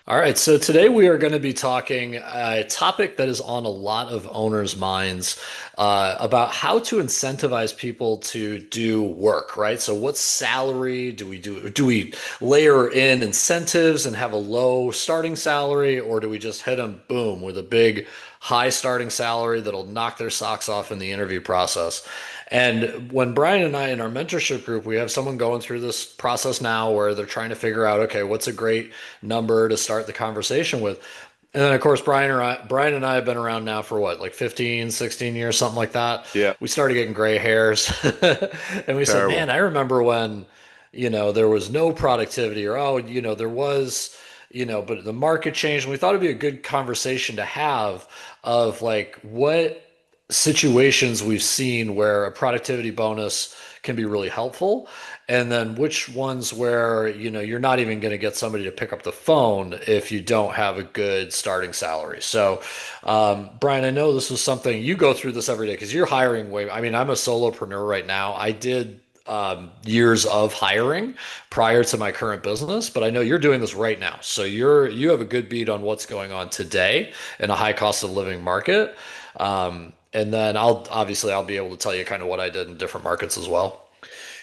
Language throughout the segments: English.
All right, so today we are going to be talking a topic that is on a lot of owners' minds about how to incentivize people to do work, right? So, what salary do we do? Do we layer in incentives and have a low starting salary, or do we just hit them boom with a big high starting salary that'll knock their socks off in the interview process? And when Brian and I in our mentorship group, we have someone going through this process now where they're trying to figure out, okay, what's a great number to start the conversation with. And then, of course, Brian and I have been around now for what, like 15, 16 years, something like that. Yeah, We started getting gray hairs. And we said, man, terrible. I remember when, there was no productivity or, oh, there was, but the market changed. And we thought it'd be a good conversation to have of like what situations we've seen where a productivity bonus can be really helpful, and then which ones where, you're not even going to get somebody to pick up the phone if you don't have a good starting salary. So, Brian, I know this was something you go through this every day because you're hiring way. I mean, I'm a solopreneur right now. I did years of hiring prior to my current business, but I know you're doing this right now. So you have a good beat on what's going on today in a high cost of living market. And then I'll be able to tell you kind of what I did in different markets as well.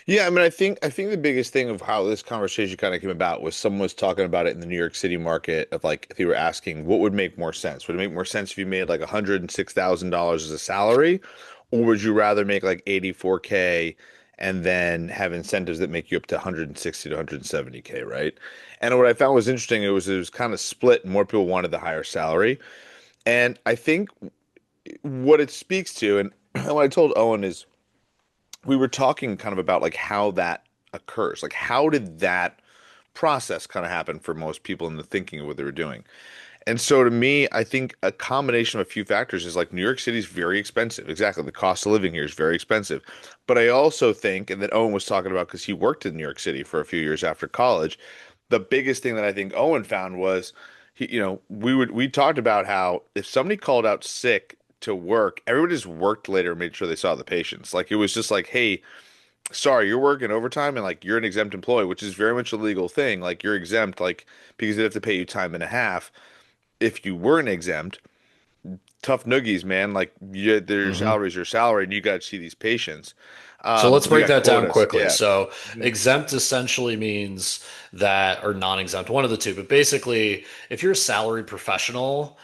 Yeah, I mean, I think the biggest thing of how this conversation kind of came about was someone was talking about it in the New York City market of like if you were asking what would make more sense. Would it make more sense if you made like $106,000 as a salary, or would you rather make like 84K and then have incentives that make you up to 160 to 170K, right? And what I found was interesting, it was kind of split. More people wanted the higher salary. And I think what it speaks to, and what I told Owen is we were talking kind of about like how that occurs. Like how did that process kind of happen for most people in the thinking of what they were doing? And so to me, I think a combination of a few factors is like New York City is very expensive. Exactly. The cost of living here is very expensive. But I also think, and that Owen was talking about because he worked in New York City for a few years after college, the biggest thing that I think Owen found was we talked about how if somebody called out sick to work, everybody just worked later and made sure they saw the patients. Like it was just like, hey, sorry, you're working overtime and like you're an exempt employee, which is very much a legal thing. Like you're exempt, like because they have to pay you time and a half. If you weren't exempt, tough noogies, man. Like their Mhm. salaries your salary, and you got to see these patients. So let's You break got that down quotas. quickly. Yeah. So Mhm. exempt essentially means that, or non-exempt, one of the two. But basically, if you're a salaried professional,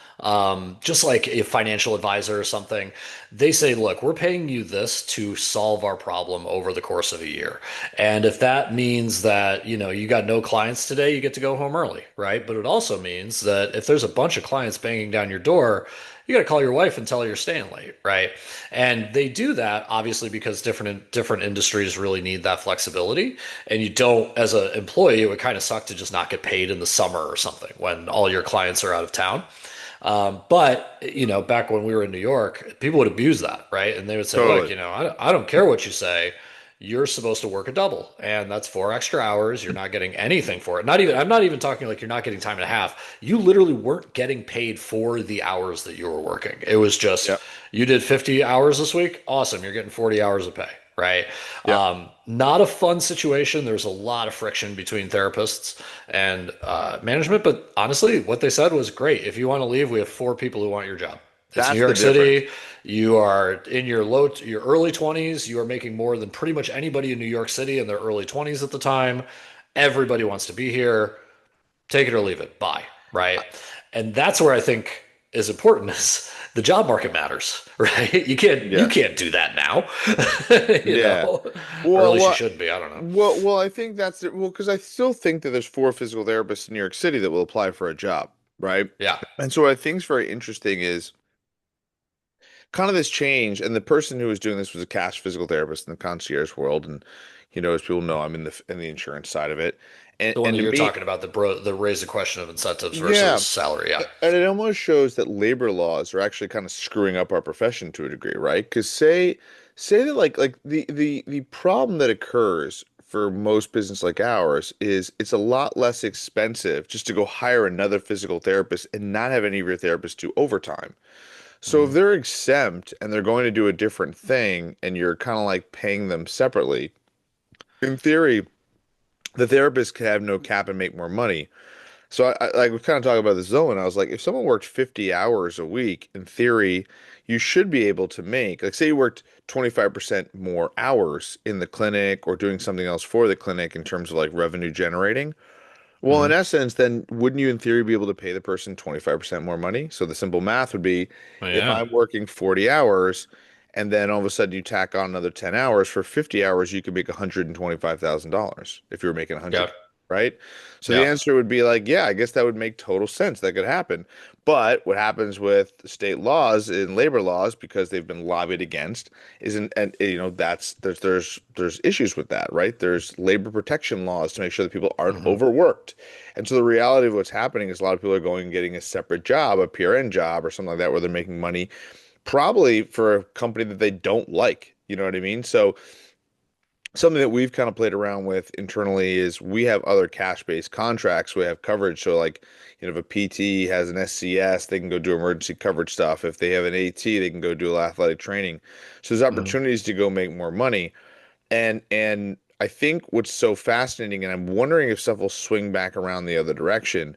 just like a financial advisor or something, they say, look, we're paying you this to solve our problem over the course of a year. And if that means that, you got no clients today, you get to go home early, right? But it also means that if there's a bunch of clients banging down your door, you got to call your wife and tell her you're staying late, right? And they do that obviously because different industries really need that flexibility. And you don't, as an employee, it would kind of suck to just not get paid in the summer or something when all your clients are out of town. But back when we were in New York, people would abuse that, right? And they would say, "Look, Totally. I don't care what you say. You're supposed to work a double, and that's 4 extra hours. You're not getting anything for it. Not even. I'm not even talking like you're not getting time and a half. You literally weren't getting paid for the hours that you were working. It was just Yeah. you did 50 hours this week. Awesome. You're getting 40 hours of pay." Right. Yeah. Not a fun situation. There's a lot of friction between therapists and management, but honestly, what they said was great. If you want to leave, we have four people who want your job. It's New That's the York difference. City. You are in your early 20s. You are making more than pretty much anybody in New York City in their early 20s at the time. Everybody wants to be here. Take it or leave it. Bye. Right. And that's where I think is important is the job market matters, right? You Yes. can't do that now, Yeah. or at Well, least you what? shouldn't be. I don't know. Well, I think that's it. Well, because I still think that there's four physical therapists in New York City that will apply for a job, right? Yeah. And so what I think is very interesting is kind of this change. And the person who was doing this was a cash physical therapist in the concierge world, and as people know, I'm in the insurance side of it. And The one and that to you're me, talking about, the raise the question of incentives yeah, versus salary. Yeah. and it almost shows that labor laws are actually kind of screwing up our profession to a degree, right? Because say that like the problem that occurs for most business like ours is it's a lot less expensive just to go hire another physical therapist and not have any of your therapists do overtime. So if Mhm. they're exempt and they're going to do a different thing and you're kind of like paying them separately, in theory, the therapist could have no cap and make more money. So I like we kind of talking about this zone. I was like, if someone worked 50 hours a week, in theory, you should be able to make, like, say you worked 25% more hours in the clinic or doing something else for the clinic in terms of like revenue generating. Well, in Hmm. essence, then wouldn't you in theory be able to pay the person 25% more money? So the simple math would be if Yeah. I'm working 40 hours and then all of a sudden you tack on another 10 hours for 50 hours, you could make $125,000 if you were making Yeah. 100, right? So the Yeah. answer would be like, yeah, I guess that would make total sense. That could happen. But what happens with state laws and labor laws, because they've been lobbied against, isn't, and that's there's issues with that, right? There's labor protection laws to make sure that people aren't Hmm. overworked. And so the reality of what's happening is a lot of people are going and getting a separate job, a PRN job or something like that, where they're making money probably for a company that they don't like. You know what I mean? So something that we've kind of played around with internally is we have other cash-based contracts. We have coverage. So like, if a PT has an SCS, they can go do emergency coverage stuff. If they have an AT, they can go do athletic training. So there's Hmm. opportunities to go make more money. And I think what's so fascinating, and I'm wondering if stuff will swing back around the other direction,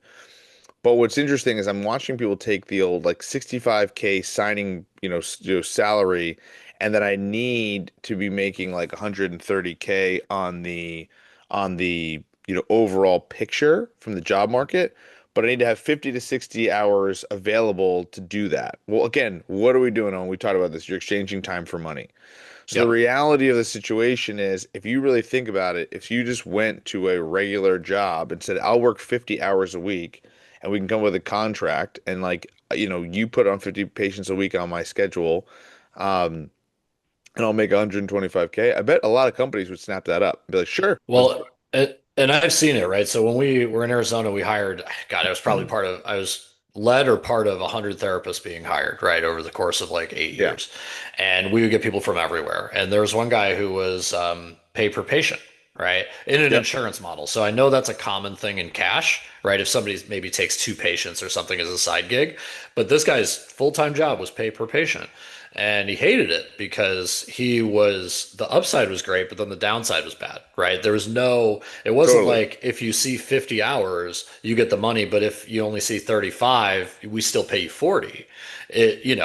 but what's interesting is I'm watching people take the old like 65K signing, salary, and then I need to be making like 130K on the overall picture from the job market, but I need to have 50 to 60 hours available to do that. Well, again, what are we doing on? We talked about this. You're exchanging time for money. So the Yep. reality of the situation is, if you really think about it, if you just went to a regular job and said, I'll work 50 hours a week and we can come with a contract and like, you put on 50 patients a week on my schedule, um, and I'll make 125K, I bet a lot of companies would snap that up and be like, sure, let's do And I've seen it, right? So when we were in Arizona, we hired, God, I was probably it. I was led or part of 100 therapists being hired, right, over the course of like eight Yeah, years. And we would get people from everywhere. And there was one guy who was pay per patient, right, in an yep, insurance model. So I know that's a common thing in cash, right? If somebody maybe takes two patients or something as a side gig, but this guy's full-time job was pay per patient. And he hated it because the upside was great, but then the downside was bad, right? It wasn't totally. like if you see 50 hours, you get the money, but if you only see 35, we still pay you 40. It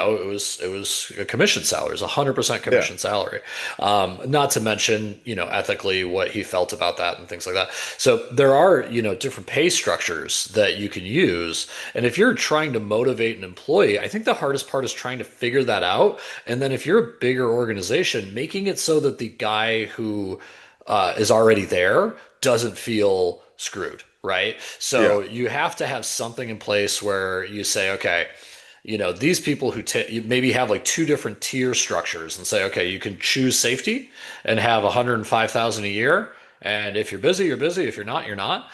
was a commission salary. It was 100% Yeah, commission salary. Not to mention, ethically what he felt about that and things like that. So there are, different pay structures that you can use. And if you're trying to motivate an employee, I think the hardest part is trying to figure that out. And then if you're a bigger organization, making it so that the guy who is already there doesn't feel screwed, right? yeah, So you have to have something in place where you say, okay, these people who you maybe have like two different tier structures and say, okay, you can choose safety and have 105,000 a year. And if you're busy, you're busy. If you're not, you're not.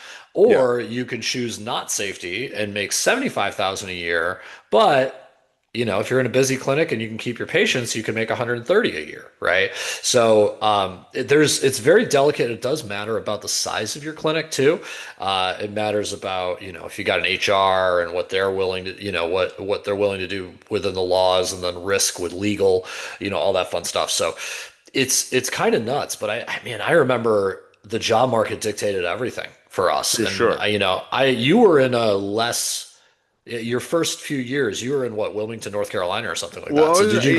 yeah, Or you can choose not safety and make 75,000 a year, but if you're in a busy clinic and you can keep your patients, you can make 130 a year, right? So it's very delicate. It does matter about the size of your clinic too. It matters about if you got an HR and what they're willing to what they're willing to do within the laws, and then risk with legal, all that fun stuff. So it's kind of nuts. But I remember the job market dictated everything for us, for and sure. I you were in a less your first few years, you were in what, Wilmington, North Carolina or something like that. So Yeah. did you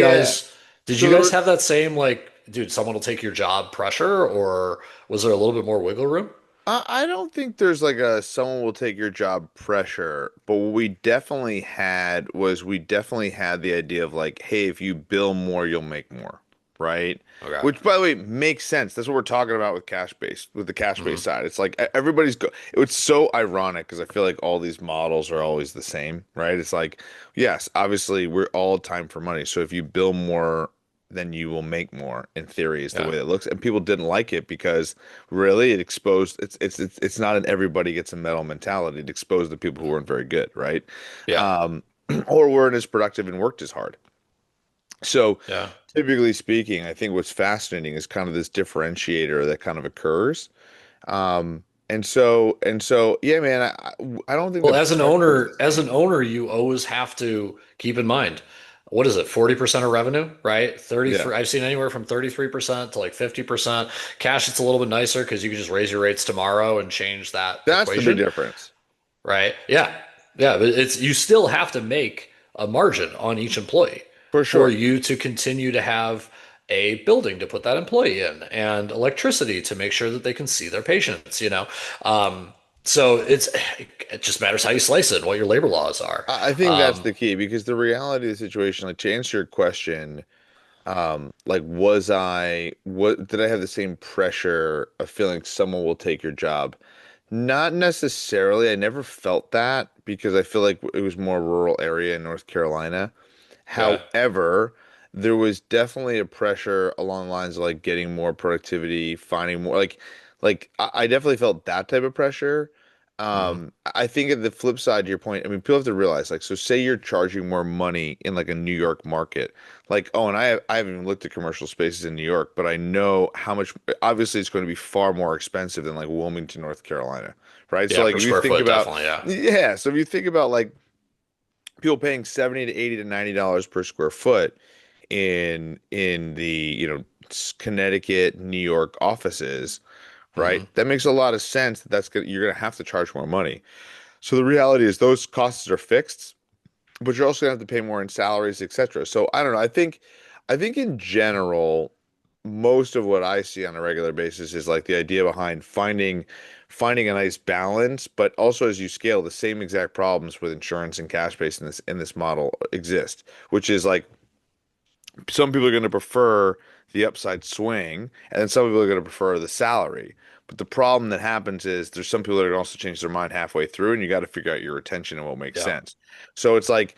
So there guys was, have that same like, dude, someone will take your job pressure, or was there a little bit more wiggle room? I don't think there's like a someone will take your job pressure, but what we definitely had the idea of like, hey, if you bill more, you'll make more, right? Okay. Which, by the way, makes sense. That's what we're talking about with the cash based Hmm. side. It's like everybody's go. It's so ironic because I feel like all these models are always the same, right? It's like, yes, obviously we're all time for money. So if you bill more, then you will make more. In theory, is the Yeah. way it looks, and people didn't like it because really it exposed. It's not an everybody gets a medal mentality. It exposed the people who weren't very good, right? Yeah. Um, or weren't as productive and worked as hard. So, Yeah. typically speaking, I think what's fascinating is kind of this differentiator that kind of occurs. And so, yeah, man, I don't think Well, the pressure is the as an same. owner, you always have to keep in mind, what is it, 40% of revenue, right? Yeah, 33, I've seen anywhere from 33% to like 50%. Cash, it's a little bit nicer because you can just raise your rates tomorrow and change that that's the big equation. difference. right? Yeah. Yeah, but it's you still have to make a margin on each employee For for sure. you to continue to have a building to put that employee in and electricity to make sure that they can see their patients. Um, so it just matters how you slice it and what your labor laws are. I think that's the key because the reality of the situation, like to answer your question, like what did I have the same pressure of feeling someone will take your job? Not necessarily. I never felt that because I feel like it was more rural area in North Carolina. Okay. However, there was definitely a pressure along the lines of like getting more productivity, finding more I definitely felt that type of pressure. Hmm. I think at the flip side to your point, I mean, people have to realize like, so say you're charging more money in like a New York market, like, oh, and I haven't even looked at commercial spaces in New York, but I know how much, obviously it's going to be far more expensive than like Wilmington, North Carolina, right? So Yeah, like per if you square think foot, about, definitely. Yeah. yeah, so if you think about like people paying 70 to 80 to $90 per square foot in the, Connecticut, New York offices, right? Hmm. That makes a lot of sense that you're going to have to charge more money. So the reality is those costs are fixed, but you're also going to have to pay more in salaries, etc. So I don't know. I think in general, most of what I see on a regular basis is like the idea behind finding a nice balance, but also as you scale, the same exact problems with insurance and cash base in this model exist, which is like some people are going to prefer the upside swing, and then some people are going to prefer the salary. But the problem that happens is there's some people that are going to also change their mind halfway through, and you got to figure out your retention and what makes Yeah. sense. So it's like,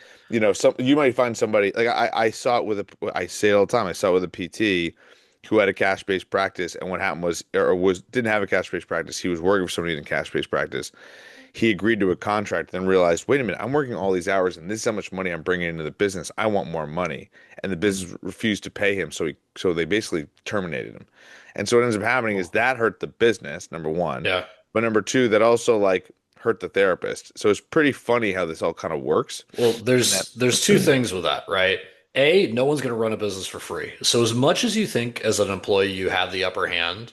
some you might find somebody like I saw it I say it all the time. I saw it with a PT who had a cash-based practice, and what happened was, or was didn't have a cash-based practice. He was working for somebody in a cash-based practice. He agreed to a contract, then realized, wait a minute, I'm working all these hours, and this is how much money I'm bringing into the business. I want more money, and the Mm. business refused to pay him, so they basically terminated him. And so what ends up happening is Cool. that hurt the business, number one, Yeah. but number two, that also like hurt the therapist. So it's pretty funny how this all kind of works. Well, And that, there's two things with that, right? A, no one's going to run a business for free. So as much as you think as an employee you have the upper hand,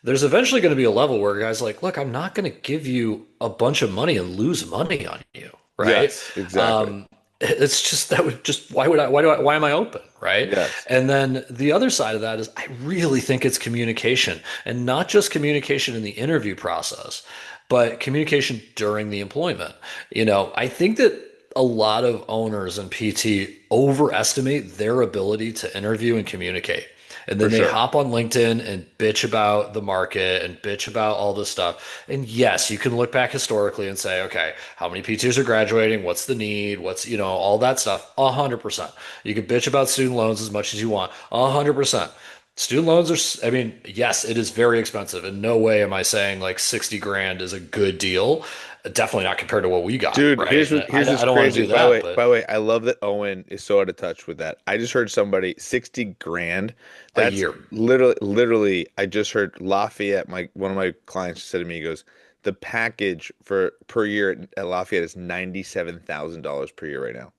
there's eventually going to be a level where guys like, look, I'm not going to give you a bunch of money and lose money on you, right? yes, exactly. It's just that would just why am I open, right? Yes, And then the other side of that is I really think it's communication and not just communication in the interview process, but communication during the employment. I think that a lot of owners and PT overestimate their ability to interview and communicate. And for then they sure. hop on LinkedIn and bitch about the market and bitch about all this stuff. And yes, you can look back historically and say, okay, how many PTs are graduating? What's the need? All that stuff. 100%. You can bitch about student loans as much as you want. 100%. Student loans are, I mean, yes, it is very expensive. In no way am I saying like 60 grand is a good deal. Definitely not compared to what we got, Dude, right? here's what's I don't want to crazy. do By the that, way, but by the way, I love that Owen is so out of touch with that. I just heard somebody 60 grand. a That's year. literally. I just heard Lafayette, my one of my clients said to me, he goes, the package for per year at Lafayette is $97,000 per year right now.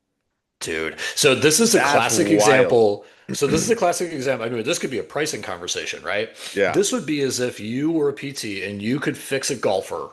Dude. So this is a That's classic wild. example. So this is a classic example. I mean, this could be a pricing conversation, right? Yeah, This would be as if you were a PT and you could fix a golfer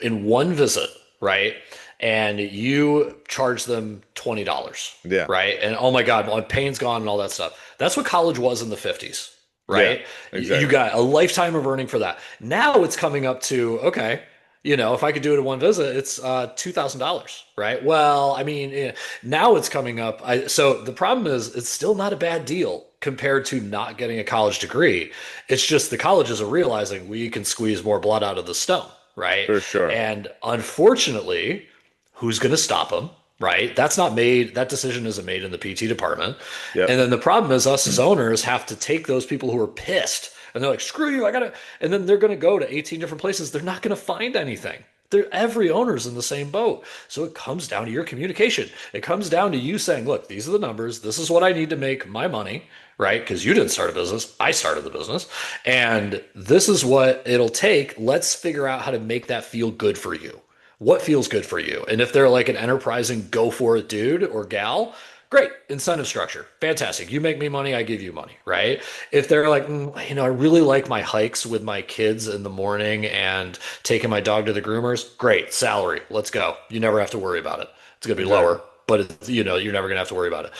in one visit, right? And you charge them $20, yeah, right? And oh my God, my pain's gone and all that stuff. That's what college was in the 50s, yeah, right? You exactly. got a lifetime of earning for that. Now it's coming up to, okay, if I could do it in one visit, it's $2,000, right? Well, I mean, now it's coming up. So the problem is, it's still not a bad deal compared to not getting a college degree. It's just the colleges are realizing we can squeeze more blood out of the stone, right? For sure. And unfortunately, who's going to stop them? Right? That's not made, that decision isn't made in the PT department. Yep. And then the problem is us as owners have to take those people who are pissed and they're like, screw you, I gotta, and then they're going to go to 18 different places. They're not going to find anything. Every owner's in the same boat. So it comes down to your communication. It comes down to you saying, look, these are the numbers. This is what I need to make my money, right? Because you didn't start a business. I started the business. And this is what it'll take. Let's figure out how to make that feel good for you. What feels good for you? And if they're like an enterprising go for it dude or gal, Great. Incentive structure. Fantastic. You make me money, I give you money, right? If they're like, I really like my hikes with my kids in the morning and taking my dog to the groomers, great. Salary. Let's go. You never have to worry about it. It's going to be Exactly. lower, but you're never going to have to worry about it.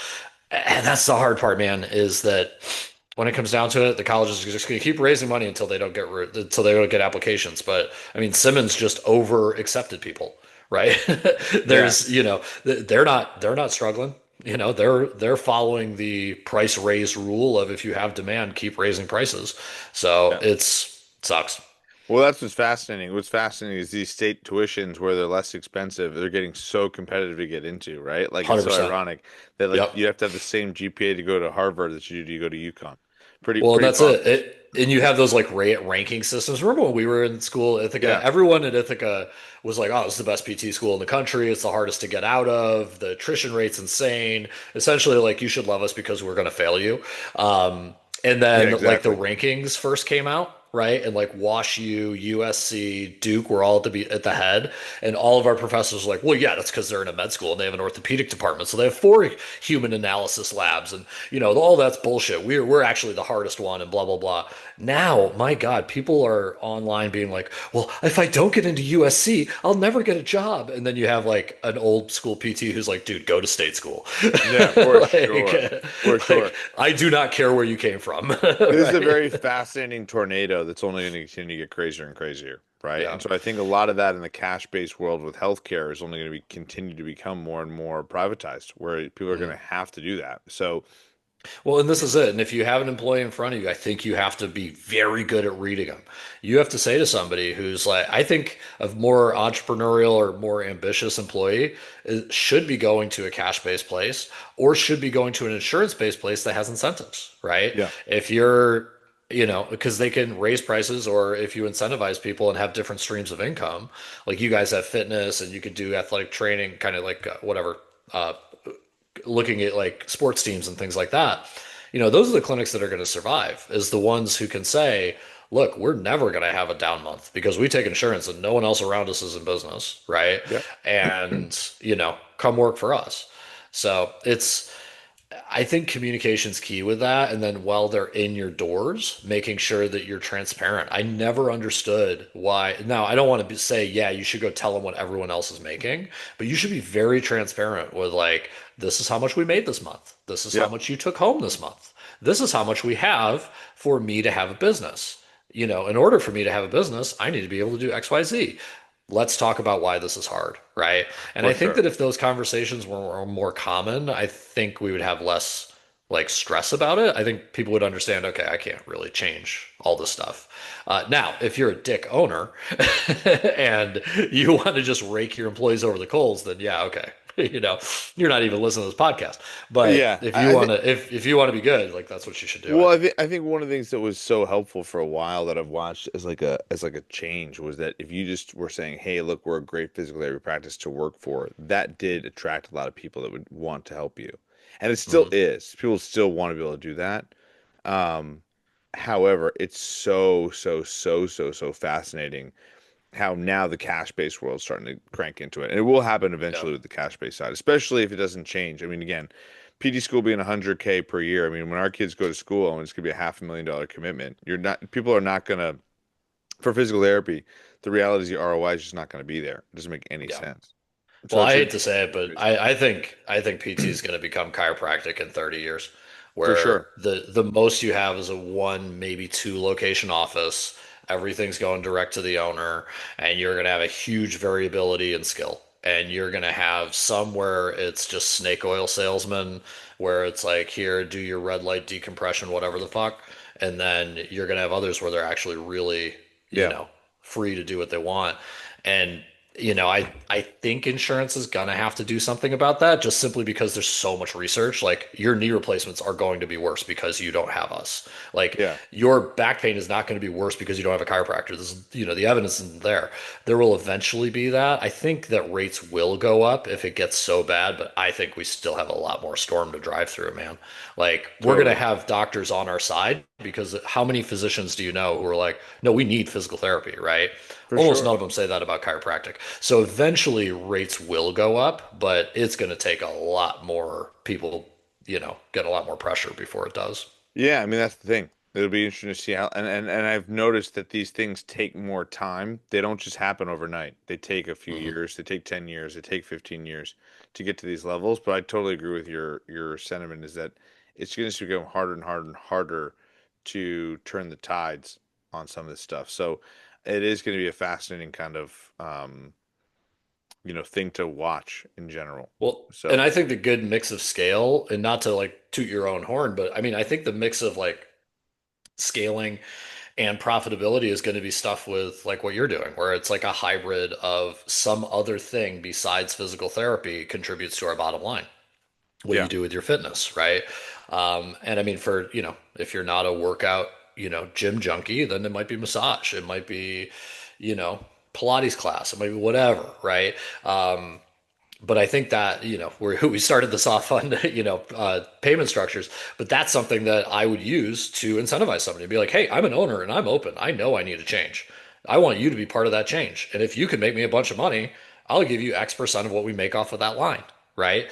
And that's the hard part, man, is that when it comes down to it, the colleges are just going to keep raising money until they don't get applications. But I mean, Simmons just over accepted people, right? Yeah. They're not struggling. They're following the price raise rule of if you have demand, keep raising prices. So Yeah. it's sucks. Well, that's what's fascinating. What's fascinating is these state tuitions where they're less expensive, they're getting so competitive to get into, right? Like it's so 100%. ironic that like Yep. you have to have the same GPA to go to Harvard that you do to go to UConn. Pretty Well, and pretty that's it. bonkers. And you have those like ranking systems. Remember when we were in school, Ithaca? Yeah. Everyone at Ithaca was like, "Oh, it's the best PT school in the country. It's the hardest to get out of. The attrition rate's insane. Essentially, like you should love us because we're going to fail you." And Yeah, then like the exactly. rankings first came out, right? And like Wash U, USC, Duke were all to be at the head, and all of our professors were like, "Well, yeah, that's because they're in a med school and they have an orthopedic department, so they have four human analysis labs, and all that's bullshit. We're actually the hardest one, and blah blah blah." Now, my God, people are online being like, "Well, if I don't get into USC, I'll never get a job." And then you have like an old school PT who's like, "Dude, go to state school." Yeah, for like, sure. For like sure. I do not care where you came from, This is a right? very fascinating tornado that's only going to continue to get crazier and crazier, right? Yeah. And so I think a lot of that in the cash-based world with healthcare is only going to be continue to become more and more privatized, where people are going to Mhm. have to do that. So, Well, and this is it. And if you have an employee in front of you, I think you have to be very good at reading them. You have to say to somebody who's like, I think a more entrepreneurial or more ambitious employee should be going to a cash-based place or should be going to an insurance-based place that has incentives, right? yeah, If you're, because they can raise prices, or if you incentivize people and have different streams of income, like you guys have fitness and you could do athletic training, kind of like whatever, uh, looking at like sports teams and things like that, those are the clinics that are going to survive, is the ones who can say, look, we're never going to have a down month because we take insurance and no one else around us is in business, right? yeah, And, come work for us. So I think communication's key with that. And then while they're in your doors, making sure that you're transparent. I never understood why. Now, I don't want to say, yeah, you should go tell them what everyone else is making, but you should be very transparent with like, this is how much we made this month. This is how yeah, much you took home this month. This is how much we have for me to have a business. In order for me to have a business, I need to be able to do XYZ. Let's talk about why this is hard, right? And for I think sure. that if those conversations were more common, I think we would have less like stress about it. I think people would understand, okay, I can't really change all this stuff. Now, if you're a dick owner and you want to just rake your employees over the coals, then yeah, okay. You're not even listening to this podcast. But Yeah, if you I want think. to, if you want to be good, like that's what you should do, I Well, think. I think one of the things that was so helpful for a while that I've watched as like a change was that if you just were saying, "Hey, look, we're a great physical therapy practice to work for," that did attract a lot of people that would want to help you, and it still Mhm. is. People still want to be able to do that. Um, However, it's so fascinating how now the cash-based world is starting to crank into it. And it will happen Yeah. eventually with the cash-based side, especially if it doesn't change. I mean, again, PD school being 100K per year. I mean, when our kids go to school and it's going to be a $500,000 commitment, people are not going to, for physical therapy, the reality is the ROI is just not going to be there. It doesn't make any Yeah. sense. So Well, I it's hate to say it, but crazy. I think PT is going to become chiropractic in 30 years, For where sure. the most you have is a one, maybe two location office. Everything's going direct to the owner, and you're going to have a huge variability in skill. And you're going to have some where it's just snake oil salesman, where it's like, here, do your red light decompression, whatever the fuck. And then you're going to have others where they're actually really, you Yeah. know, free to do what they want. And I think insurance is gonna have to do something about that, just simply because there's so much research. Like your knee replacements are going to be worse because you don't have us. Like Yeah. your back pain is not going to be worse because you don't have a chiropractor. This is, the evidence isn't there. There will eventually be that. I think that rates will go up if it gets so bad, but I think we still have a lot more storm to drive through, man. Like we're gonna Totally. have doctors on our side because how many physicians do you know who are like, no, we need physical therapy, right? For Almost sure. none of them say that about chiropractic. So eventually rates will go up, but it's going to take a lot more people, get a lot more pressure before it does. Yeah, I mean that's the thing. It'll be interesting to see how and I've noticed that these things take more time. They don't just happen overnight. They take a few Hmm. years, they take 10 years, they take 15 years to get to these levels, but I totally agree with your sentiment is that it's going to become harder and harder and harder to turn the tides on some of this stuff. So it is going to be a fascinating kind of thing to watch in general. Well, and So, I think the good mix of scale, and not to like toot your own horn, but I mean, I think the mix of like scaling and profitability is going to be stuff with like what you're doing, where it's like a hybrid of some other thing besides physical therapy contributes to our bottom line. What you yeah, do with your fitness, right? And I mean, for, if you're not a workout, gym junkie, then it might be massage. It might be, you know, Pilates class. It might be whatever, right? But I think that, we started this off on, payment structures, but that's something that I would use to incentivize somebody to be like, hey, I'm an owner and I'm open. I know I need a change. I want you to be part of that change. And if you can make me a bunch of money, I'll give you X% of what we make off of that line, right?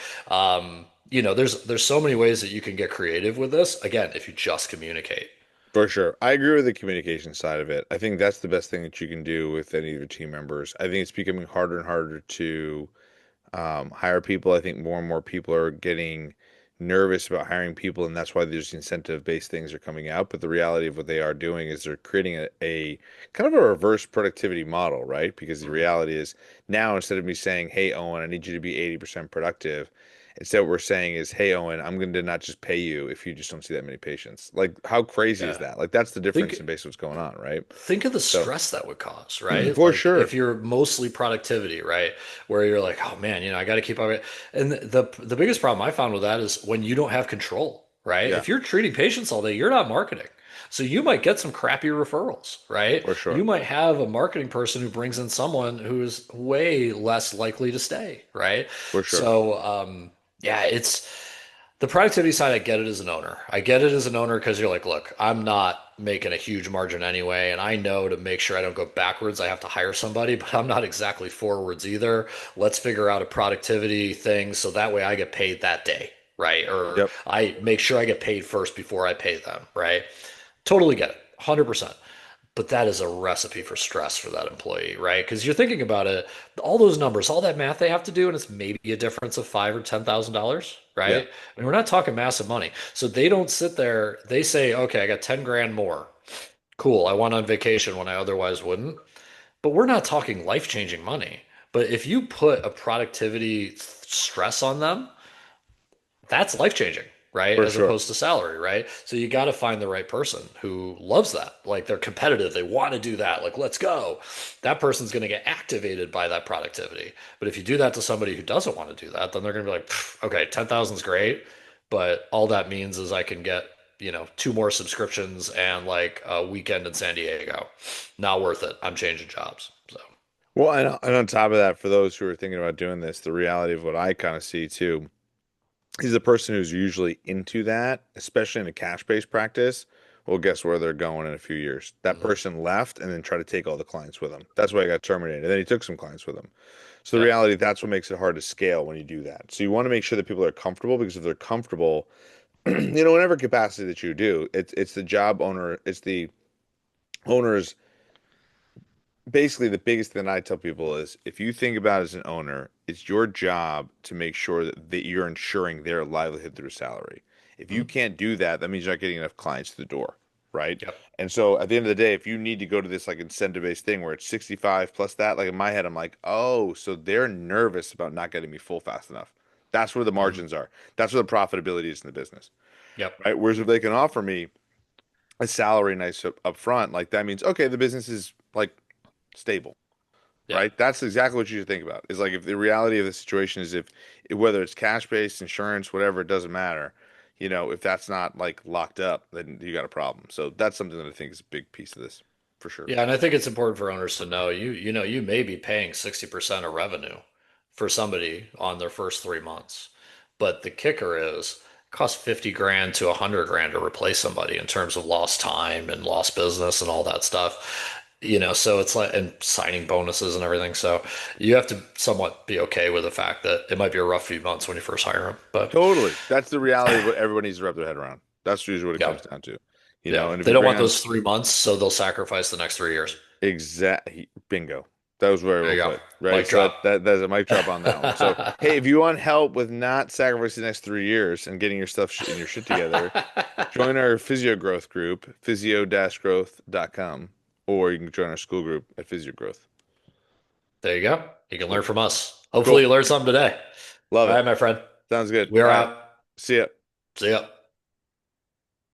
There's so many ways that you can get creative with this. Again, if you just communicate. for sure. I agree with the communication side of it. I think that's the best thing that you can do with any of your team members. I think it's becoming harder and harder to hire people. I think more and more people are getting nervous about hiring people, and that's why these incentive-based things are coming out. But the reality of what they are doing is they're creating a kind of a reverse productivity model, right? Because the Mhm. reality is now instead of me saying, "Hey, Owen, I need you to be 80% productive," instead what we're saying is, "Hey, Owen, I'm going to not just pay you if you just don't see that many patients." Like, how crazy is Yeah. that? Like, that's the Think difference in basically what's going on, right? think of the So, stress that would cause, right? for Like sure. if you're mostly productivity, right? Where you're like, oh man, I got to keep up it. And the biggest problem I found with that is when you don't have control, right? Yeah, If you're treating patients all day, you're not marketing. So you might get some crappy referrals, right? for sure. You might have a marketing person who brings in someone who's way less likely to stay, right? For sure. So yeah, it's the productivity side. I get it as an owner. I get it as an owner because you're like, look, I'm not making a huge margin anyway, and I know to make sure I don't go backwards, I have to hire somebody, but I'm not exactly forwards either. Let's figure out a productivity thing so that way I get paid that day, right? Or Yep. I make sure I get paid first before I pay them, right? Totally get it, 100%. But that is a recipe for stress for that employee, right? Because you're thinking about it, all those numbers, all that math they have to do, and it's maybe a difference of five or $10,000, Yeah, right? I mean, we're not talking massive money. So they don't sit there, they say, okay, I got 10 grand more. Cool, I went on vacation when I otherwise wouldn't. But we're not talking life-changing money. But if you put a productivity stress on them, that's life changing, right? for As sure. opposed to salary, right? So you got to find the right person who loves that. Like they're competitive, they want to do that. Like, let's go. That person's going to get activated by that productivity. But if you do that to somebody who doesn't want to do that, then they're going to be like, okay, 10,000 is great, but all that means is I can get, two more subscriptions and like a weekend in San Diego. Not worth it. I'm changing jobs. So, Well, and on top of that, for those who are thinking about doing this, the reality of what I kind of see too is the person who's usually into that, especially in a cash-based practice. Well, guess where they're going in a few years? That mhm. person left and then tried to take all the clients with him. That's why he got terminated. And then he took some clients with him. So the Yeah. reality, that's what makes it hard to scale when you do that. So you want to make sure that people are comfortable because if they're comfortable, whatever capacity that you do, it's the job owner, it's the owner's basically the biggest thing I tell people is if you think about it as an owner, it's your job to make sure that you're ensuring their livelihood through salary. If you Mhm. can't do that, that means you're not getting enough clients to the door, right? Yep. And so at the end of the day, if you need to go to this like incentive-based thing where it's 65 plus that, like in my head, I'm like, oh, so they're nervous about not getting me full fast enough. That's where the Mhm. margins are. That's where the profitability is in the business, Yep. right? Whereas if they can offer me a salary nice up front, like that means okay, the business is like stable, Yeah. right? That's exactly what you should think about. Is like if the reality of the situation is if whether it's cash based, insurance, whatever, it doesn't matter. If that's not like locked up, then you got a problem. So that's something that I think is a big piece of this for sure. Yeah, and I think it's important for owners to know you may be paying 60% of revenue for somebody on their first 3 months. But the kicker is costs 50 grand to 100 grand to replace somebody in terms of lost time and lost business and all that stuff. So it's like, and signing bonuses and everything. So you have to somewhat be okay with the fact that it might be a rough few months when you first hire them. But Totally. That's the reality of what everyone needs to wrap their head around. That's usually what it yeah, comes down to. yeah, And if they you don't bring want on those 3 months, so they'll sacrifice the next 3 years. exact bingo. That was very There well you go. put. Right. Mic So drop. that's a mic drop on that one. So hey, if you want help with not sacrificing the next 3 years and getting your stuff and your shit together, join our physio growth group, physio-growth.com, or you can join our school group at Physio Growth. There you go. You can learn Cool. from us. Hopefully, Cool. you learned something today. Love All it. right, my friend. Sounds good. We All are right. out. See ya. See ya.